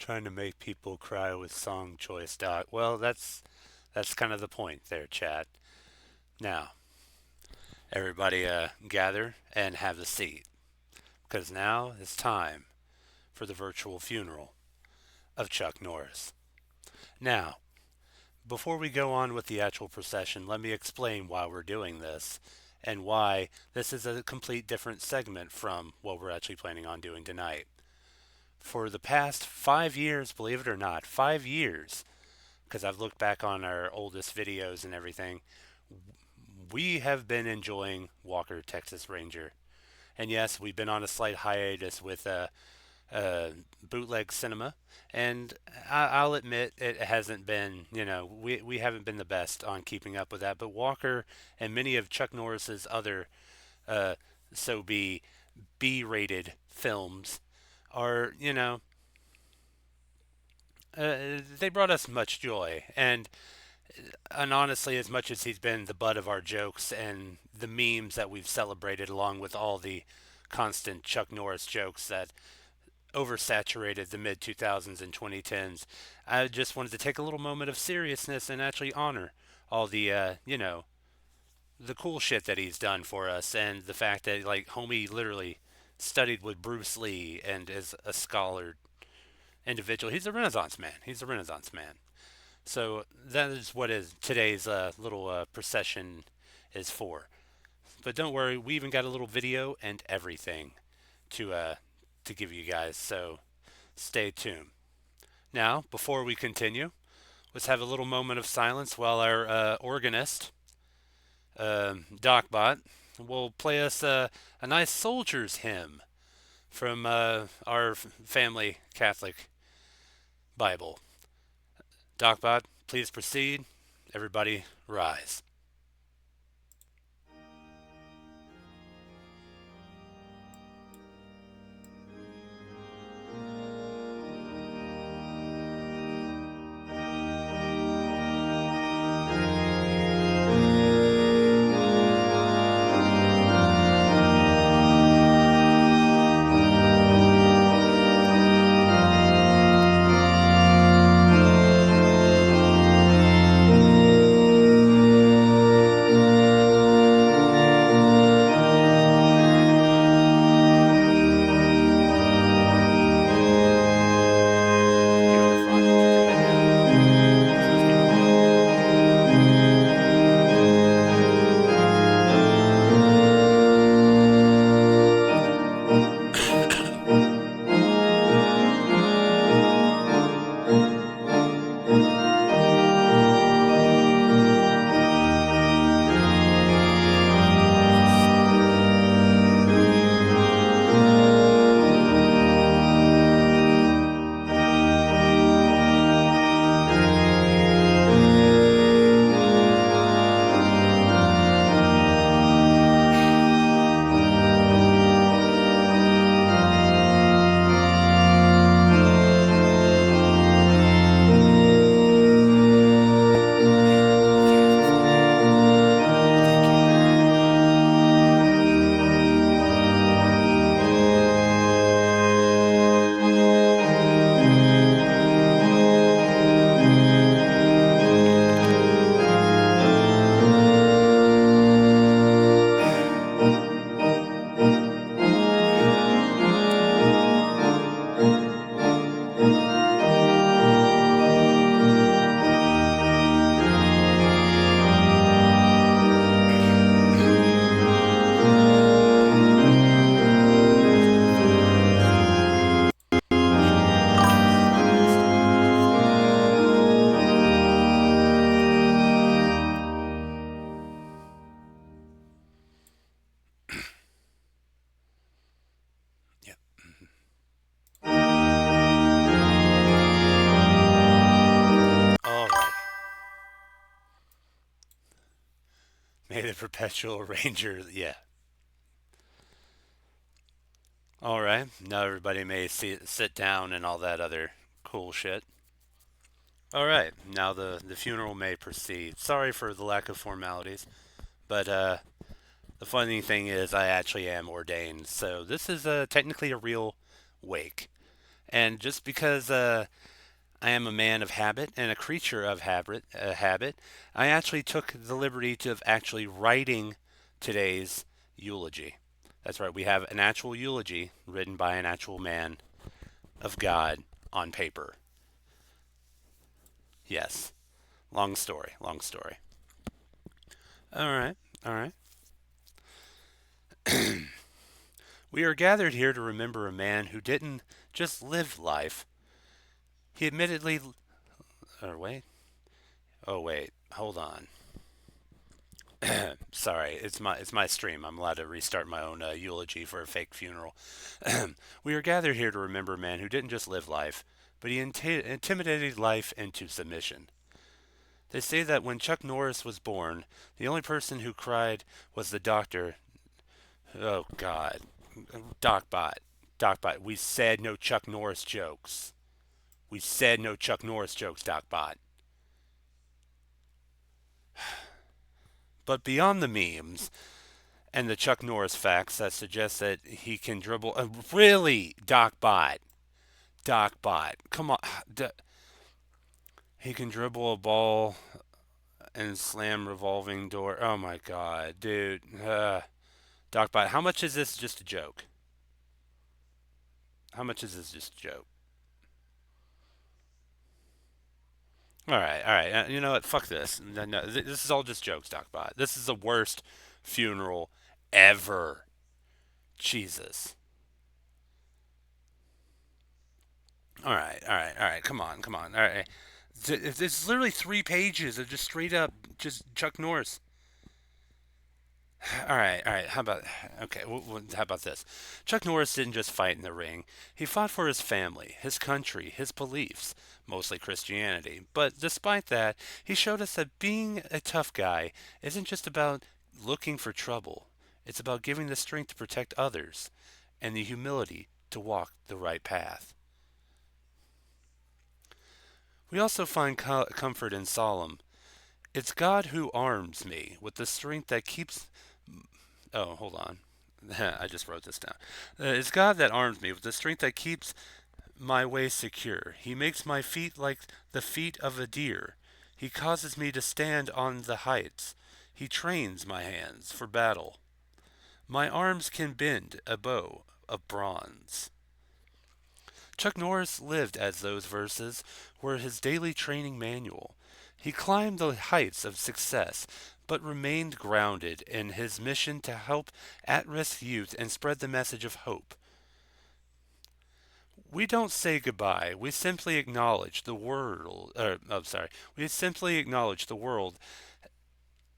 Trying to make people cry with song choice, Doc. Well, that's kind of the point there, chat. Now, everybody gather and have a seat, because now it's time for the virtual funeral of Chuck Norris. Now, before we go on with the actual procession, let me explain why we're doing this and why this is a complete different segment from what we're actually planning on doing tonight. For the past 5 years, believe it or not, 5 years, because I've looked back on our oldest videos and everything, we have been enjoying Walker Texas Ranger. And yes, we've been on a slight hiatus with bootleg cinema, and I'll admit it hasn't been, we haven't been the best on keeping up with that. But Walker and many of Chuck Norris's other uh, so be B-rated films are, they brought us much joy. And honestly, as much as he's been the butt of our jokes and the memes that we've celebrated, along with all the constant Chuck Norris jokes that oversaturated the mid 2000s and 2010s, I just wanted to take a little moment of seriousness and actually honor all the, the cool shit that he's done for us, and the fact that, like, homie literally studied with Bruce Lee and is a scholar individual. He's a Renaissance man. He's a Renaissance man. So that is what is today's little procession is for. But don't worry, we even got a little video and everything to uh, to give you guys. So stay tuned. Now, before we continue, let's have a little moment of silence while our organist, Docbot, will play us a nice soldier's hymn from our family Catholic Bible. Docbot, please proceed. Everybody rise. You in the front, keep your head down. You're supposed to be moving. Jesus. Okay, be careful, Father. Thank you. Let's go through the verse. Make sure your mic is silenced. Yep. All right. May the perpetual ranger. Yeah. All right. Now everybody may sit down and all that other cool shit. All right. Now the funeral may proceed. Sorry for the lack of formalities, but the funny thing is I actually am ordained, so this is technically a real wake. And just because I am a man of habit and a creature of habit, I actually took the liberty of actually writing today's eulogy. That's right, we have an actual eulogy written by an actual man of God on paper. Yes. Long story, long story. All right, all right. We are gathered here to remember a man who didn't just live life. He admittedly. Or wait. Oh, wait. Hold on. Sorry, it's my stream. I'm allowed to restart my own eulogy for a fake funeral. We are gathered here to remember a man who didn't just live life, but he intimidated life into submission. They say that when Chuck Norris was born, the only person who cried was the doctor. Oh God, Docbot, Docbot. We said no Chuck Norris jokes. We said no Chuck Norris jokes, Docbot. But beyond the memes and the Chuck Norris facts that suggest that he can dribble, really, Docbot, Docbot. Come on, he can dribble a ball and slam revolving door. Oh my God, dude. Docbot, how much is this just a joke? How much is this just a joke? All right, all right. You know what? Fuck this. No, no, this is all just jokes, Docbot. This is the worst funeral ever. Jesus. All right, all right, all right. Come on, come on. All right. It's literally 3 pages of just straight up just Chuck Norris. All right, all right. How about okay? How about this? Chuck Norris didn't just fight in the ring. He fought for his family, his country, his beliefs, mostly Christianity. But despite that, he showed us that being a tough guy isn't just about looking for trouble. It's about giving the strength to protect others and the humility to walk the right path. We also find comfort in Solemn. It's God who arms me with the strength that keeps. Oh, hold on. I just wrote this down. It's God that arms me with the strength that keeps my way secure. He makes my feet like the feet of a deer. He causes me to stand on the heights. He trains my hands for battle. My arms can bend a bow of bronze. Chuck Norris lived as those verses were his daily training manual. He climbed the heights of success, but remained grounded in his mission to help at risk youth and spread the message of hope. We don't say goodbye. We simply acknowledge the world. Sorry. We simply acknowledge the world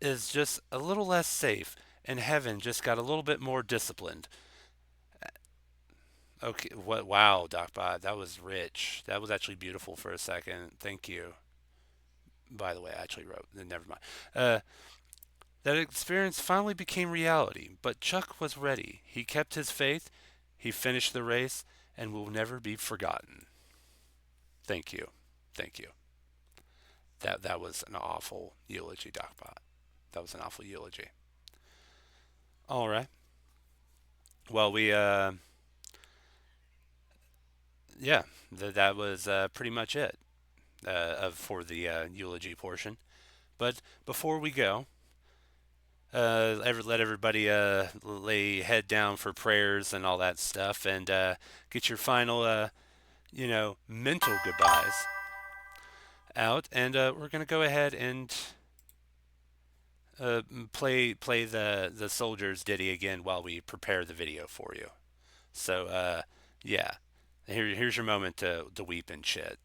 is just a little less safe, and heaven just got a little bit more disciplined. Okay. What? Wow, Docbot, that was rich. That was actually beautiful for a second. Thank you. By the way, I actually wrote. Never mind. Uh, that experience finally became reality, but Chuck was ready. He kept his faith. He finished the race, and will never be forgotten. Thank you. Thank you. That was an awful eulogy, Docbot. That was an awful eulogy. All right. Well, yeah, that was pretty much it for the eulogy portion. But before we go, let everybody lay head down for prayers and all that stuff, and get your final, mental goodbyes out. And we're gonna go ahead and uh, play the soldiers ditty again while we prepare the video for you. So yeah, here's your moment to weep and shit.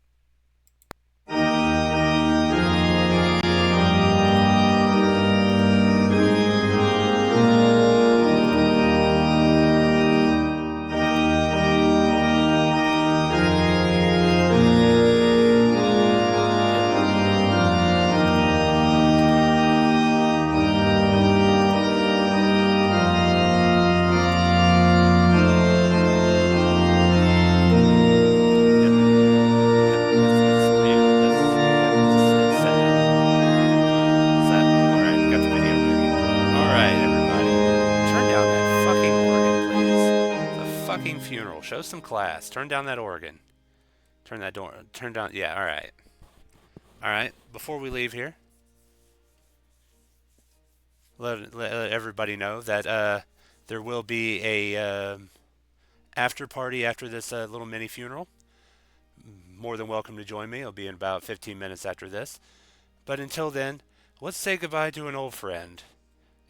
Yep. Yep. Yep. It's sad. Set. All right, we got the video ready. All right, everybody, turn down that fucking organ, please. It's a fucking funeral. Show some class. Turn down that organ. Turn that door. Turn down. Yeah. All right. All right. Before we leave here, let everybody know that there will be a after party after this little mini funeral. More than welcome to join me. It'll be in about 15 minutes after this. But until then, let's say goodbye to an old friend.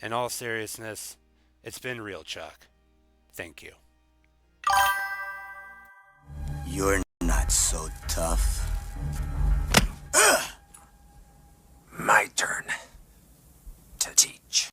In all seriousness, it's been real, Chuck. Thank you. You're not so tough. My turn to teach.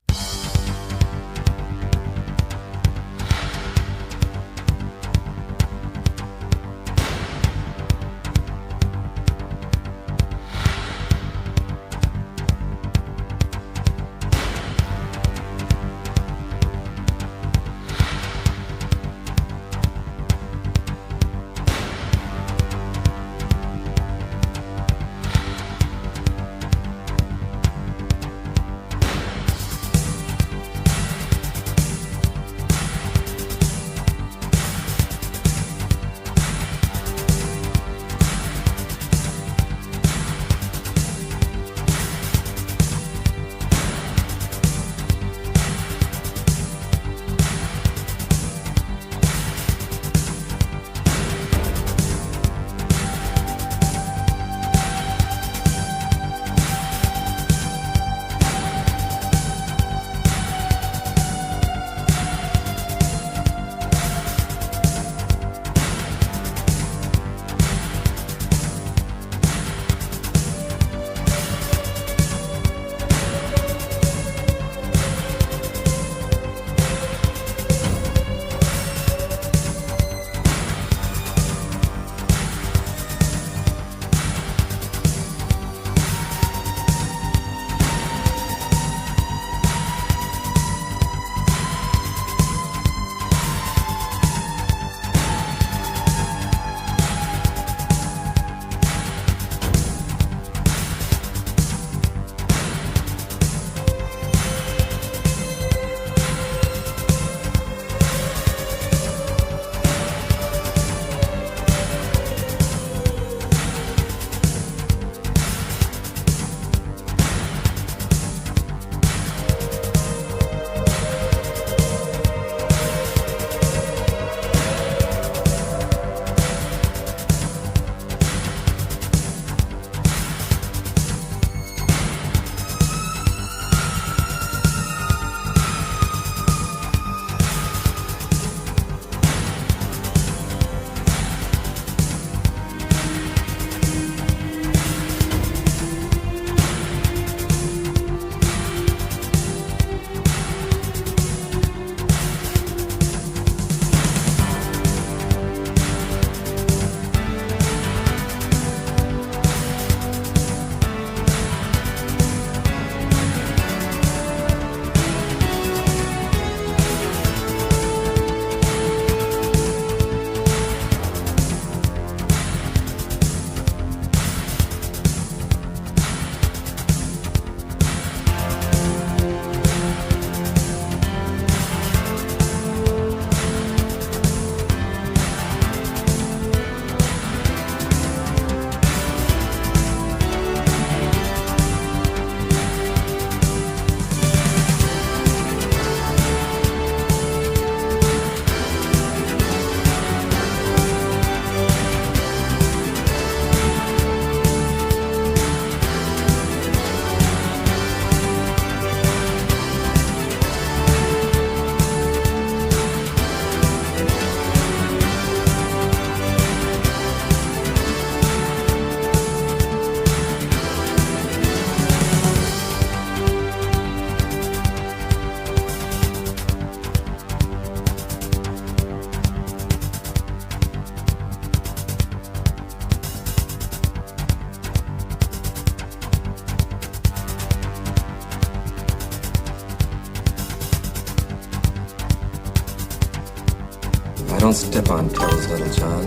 I don't step on toes, Little John.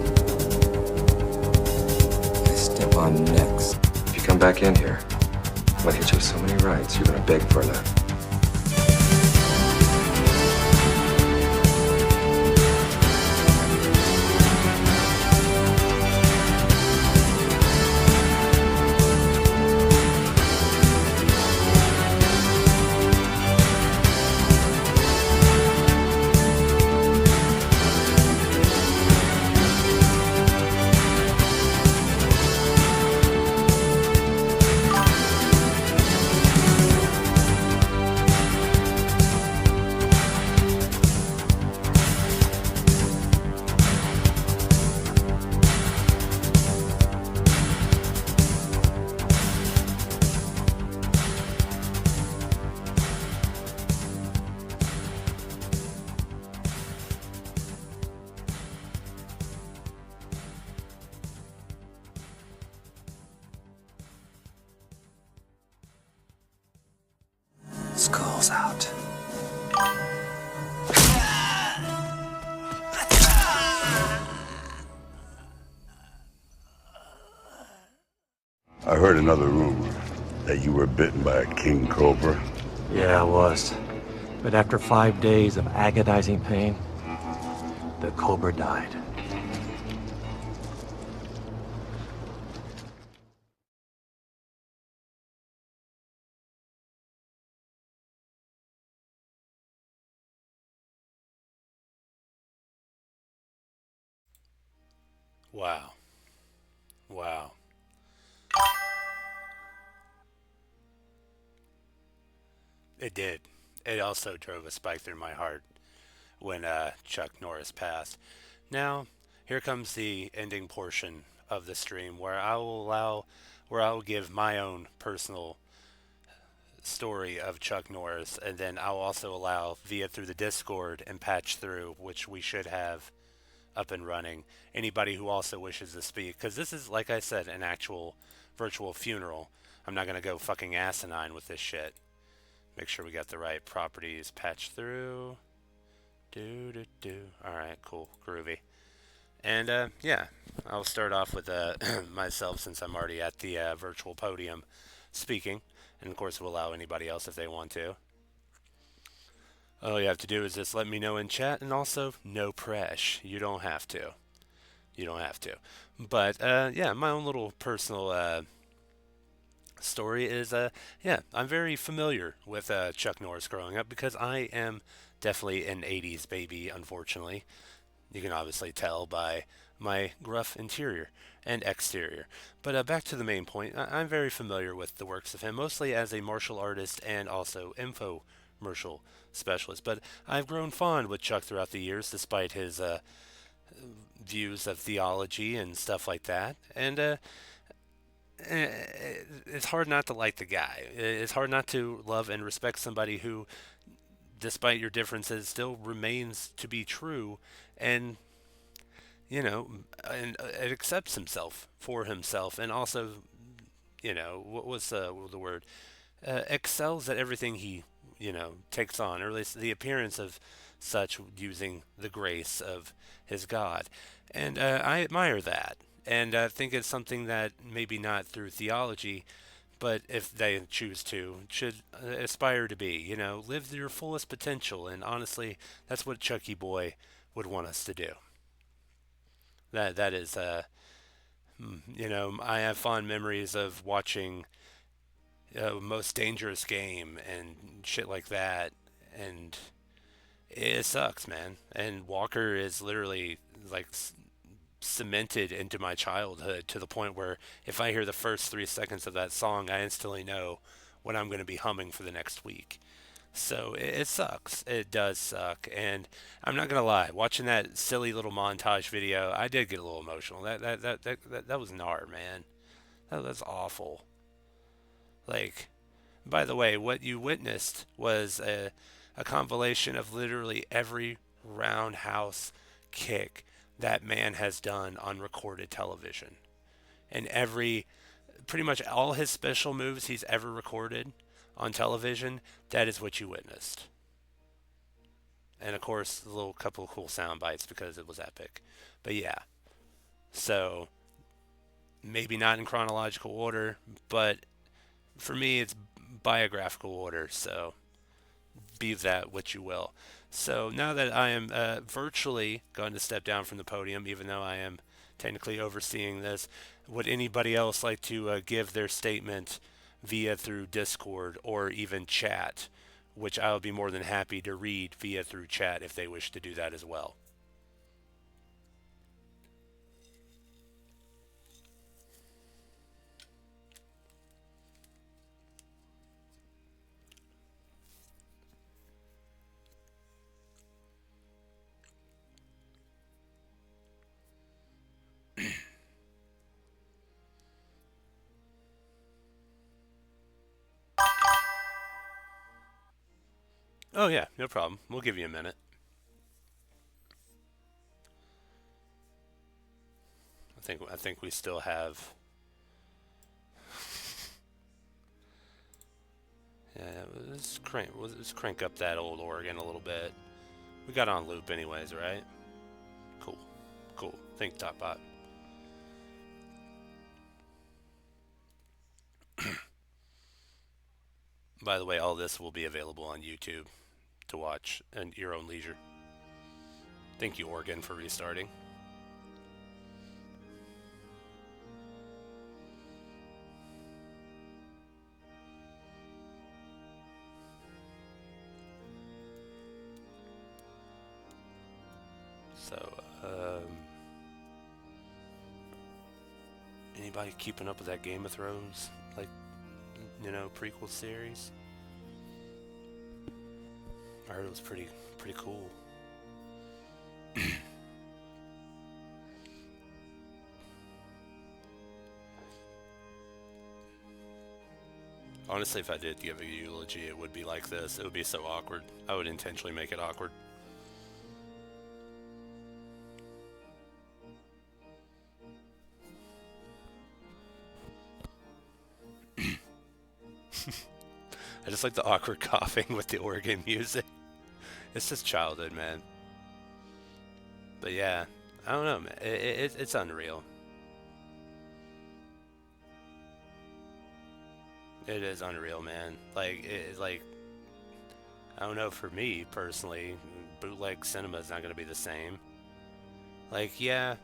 I step on necks. If you come back in here, I'm gonna hit you with so many rights, you're gonna beg for that. calls out. I heard another rumor that you were bitten by a king cobra. Yeah, I was. But after 5 days of agonizing pain, the cobra died. Wow. Wow. It did. It also drove a spike through my heart when Chuck Norris passed. Now, here comes the ending portion of the stream where I will give my own personal story of Chuck Norris, and then I'll also allow via through the Discord and patch through, which we should have up and running. Anybody who also wishes to speak, because this is, like I said, an actual virtual funeral. I'm not gonna go fucking asinine with this shit. Make sure we got the right properties patched through. Do do do. All right, cool, groovy. And yeah, I'll start off with myself since I'm already at the virtual podium speaking, and of course we'll allow anybody else if they want to. All you have to do is just let me know in chat, and also no press. You don't have to. You don't have to. But yeah, my own little personal story is yeah, I'm very familiar with Chuck Norris growing up because I am definitely an 80s baby, unfortunately. You can obviously tell by my gruff interior and exterior. But back to the main point, I'm very familiar with the works of him, mostly as a martial artist and also infomercial specialist. But I've grown fond with Chuck throughout the years, despite his views of theology and stuff like that. And it's hard not to like the guy. It's hard not to love and respect somebody who, despite your differences, still remains to be true and and it accepts himself for himself, and also, what was the word? Excels at everything he, takes on, or at least the appearance of such, using the grace of his God, and I admire that, and I think it's something that maybe not through theology, but if they choose to, should aspire to be. Live your fullest potential, and honestly, that's what Chucky Boy would want us to do. That is, I have fond memories of watching Most Dangerous Game and shit like that, and it sucks, man. And Walker is literally like cemented into my childhood to the point where if I hear the first 3 seconds of that song, I instantly know what I'm going to be humming for the next week. So it sucks. It does suck, and I'm not gonna lie. Watching that silly little montage video, I did get a little emotional. That was gnar, man. That's awful. Like, by the way, what you witnessed was a compilation of literally every roundhouse kick that man has done on recorded television, and pretty much all his special moves he's ever recorded on television. That is what you witnessed. And of course, a little couple of cool sound bites because it was epic. But yeah, so maybe not in chronological order, but for me, it's biographical order. So be that what you will. So now that I am virtually going to step down from the podium, even though I am technically overseeing this, would anybody else like to give their statement via through Discord or even chat, which I will be more than happy to read via through chat if they wish to do that as well. Oh yeah, no problem. We'll give you a minute. I think we still have Yeah, let's crank up that old organ a little bit. We got on loop anyways, right? Cool. Cool. Think top bot. By the way, all this will be available on YouTube to watch at your own leisure. Thank you, Organ, for restarting. So, anybody keeping up with that Game of Thrones, like, prequel series? I heard it was pretty cool. Honestly, if I did give a eulogy, it would be like this. It would be so awkward. I would intentionally make it awkward. I just like the awkward coughing with the organ music. It's just childhood, man. But yeah, I don't know, man. It's unreal. It is unreal, man. Like I don't know. For me personally, bootleg cinema is not gonna be the same. Like, yeah,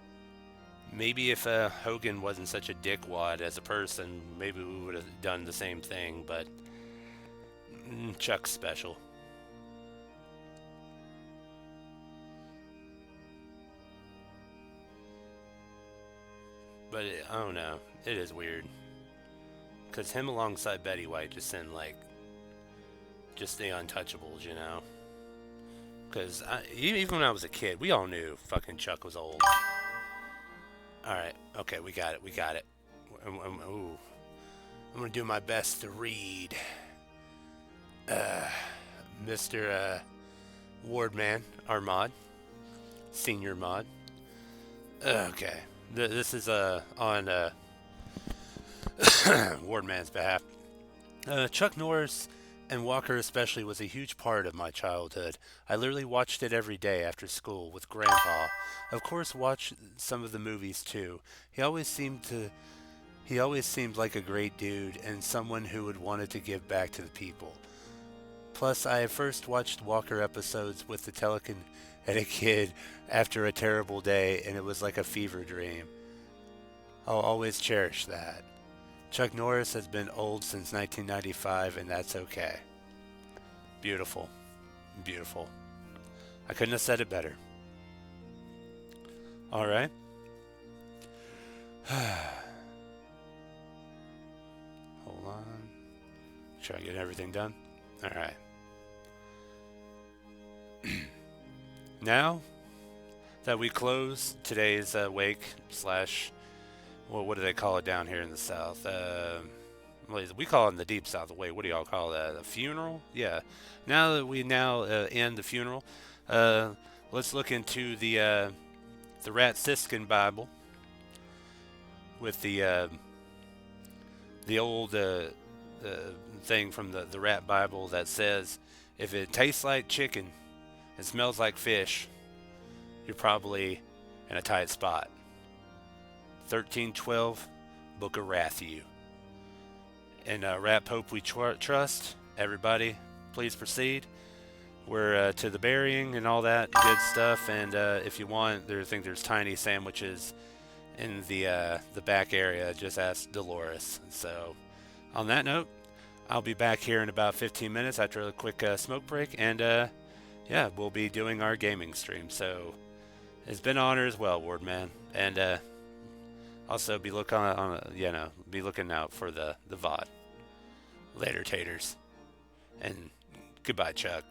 maybe if Hogan wasn't such a dickwad as a person, maybe we would have done the same thing. But Chuck's special. But I don't know. It is weird. Because him alongside Betty White just seemed like just the untouchables, you know? Because even when I was a kid, we all knew fucking Chuck was old. Alright, okay, we got it, we got it. Ooh. I'm gonna do my best to read. Mr. Wardman, our mod. Senior mod. Okay. This is on Wardman's behalf. Chuck Norris, and Walker especially, was a huge part of my childhood. I literally watched it every day after school with Grandpa. Of course, watched some of the movies too. He always seemed like a great dude and someone who would wanted to give back to the people. Plus, I first watched Walker episodes with the telekinetic kid after a terrible day, and it was like a fever dream. I'll always cherish that. Chuck Norris has been old since 1995, and that's okay. Beautiful. Beautiful. I couldn't have said it better. Alright. Hold on. Try to get everything done. Alright. Now that we close today's wake slash, well, what do they call it down here in the South? We call it in the deep South. Wait, what do y'all call that? A funeral? Yeah. Now that we end the funeral, let's look into the Rat Siskin Bible with the old thing from the Rat Bible that says, if it tastes like chicken, it smells like fish, you're probably in a tight spot. 1312, Book of Matthew. And Rat Pope we trust. Everybody, please proceed. We're to the burying and all that good stuff. And if you want, I think there's tiny sandwiches in the back area. Just ask Dolores. So, on that note, I'll be back here in about 15 minutes after a quick smoke break. And yeah, we'll be doing our gaming stream. So, it's been an honor as well, Wardman. And also be looking out for the VOD. Later, taters. And goodbye, Chuck.